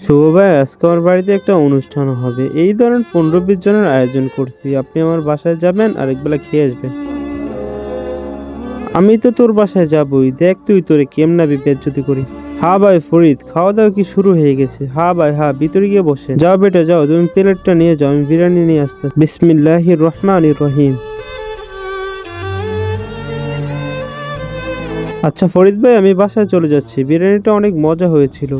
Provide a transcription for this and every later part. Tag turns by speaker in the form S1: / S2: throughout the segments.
S1: শুভ ভাই, আজকে আমার বাড়িতে একটা অনুষ্ঠান হবে। এই ধরেন 15-20 জনের আয়োজন করছি। আপনি আমার বাসায় যাবেন আর একবেলা খেয়ে আসবেন। আমি তো তোর বাসায় যাবই, দেখ তুই তোরে কেমনা বেজ্জতি করি। হ্যাঁ ভাই ফরিদ, খাওয়া দাওয়া কি শুরু হয়ে গেছে? হ্যাঁ ভাই হ্যাঁ, ভিতরে গিয়ে বসে যাও। বেটা যাও, তুমি প্লেটটা নিয়ে যাও, আমি বিরিয়ানি নিয়ে আসতে। বিসমিল্লাহির রহমানির রহিম। আচ্ছা ফরিদ ভাই, আমি বাসায় চলে যাচ্ছি। বিরিয়ানিটা অনেক মজা হয়েছিল।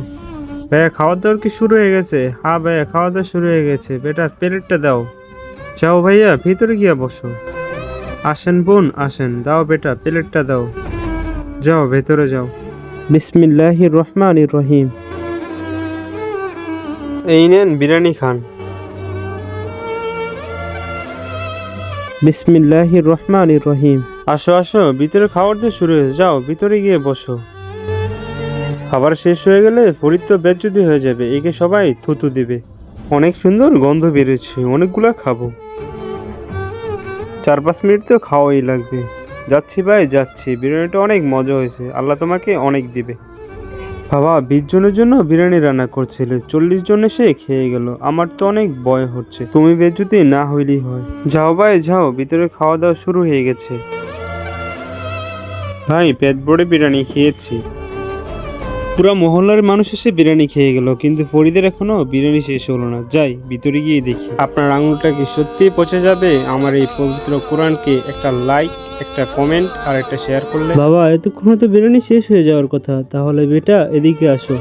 S1: ভাইয়া খাওয়া দাওয়ার কি শুরু হয়ে গেছে? হ্যাঁ ভাইয়া, খাওয়া দাওয়া শুরু হয়ে গেছে। বেটা প্লেটটা দাও। যাও ভাইয়া, ভিতরে গিয়া বসো। আসেন বোন আসেন, দাও বেটা প্লেটটা দাও। যাও ভেতরে যাও। বিসমিল্লাহির রহমানির রহিম। এই নেন বিরিয়ানি খান। বিসমিল্লাহির রহমানির রহিম। আসো আসো, ভিতরে খাবার দিয়ে শুরু হয়েছে, যাও ভিতরে গিয়ে বসো। খাবার শেষ হয়ে গেলে ফরিদ তো বেজ্জতি হয়ে যাবে, একে সবাই থুতু দিবে। অনেক সুন্দর গন্ধ বেরোচ্ছে, অনেকগুলা খাবো। 4-5 মিনিট তো খাওয়াই লাগবে। যাচ্ছি ভাই যাচ্ছি, বিরিয়ানিটা অনেক মজা হয়েছে, আল্লাহ তোমাকে অনেক দিবে। বাবা 20 জনের জন্য বিরিয়ানি রান্না করছিলে, 40 জন এসে খেয়ে গেল। আমার তো অনেক ভয় হচ্ছে, তুমি বেজ্জতি না হইলেই হয়। যাও ভাই যাও, ভিতরে খাওয়া দাওয়া শুরু হয়ে গেছে। ভাই পেট ভরে বিরিয়ানি খেয়েছি। পুরা মহল্লার মানুষ এসে বিরিয়ানি খেয়ে গেল, কিন্তু ফরিদের এখনো বিরিয়ানি শেষ হলো না। যাই ভিতরে গিয়ে দেখি। আপনার আঙুলটা কি সত্যিই পচে যাবে আমার এই পবিত্র কোরআনকে একটা লাইক, একটা কমেন্ট আর একটা শেয়ার করলে? বাবা এতক্ষণে তো বিরিয়ানি শেষ হয়ে যাওয়ার কথা, তাহলে বেটা এদিকে আসো।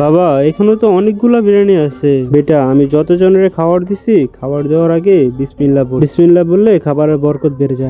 S1: বাবা এখনো তো অনেকগুলা বিরিয়ানি আছে। বেটা আমি যত জনের খাবার দিছি, খাবার দেওয়ার আগে বিসমিল্লাহ বল। বিসমিল্লাহ বললে খাবারের বরকত বেড়ে যায়।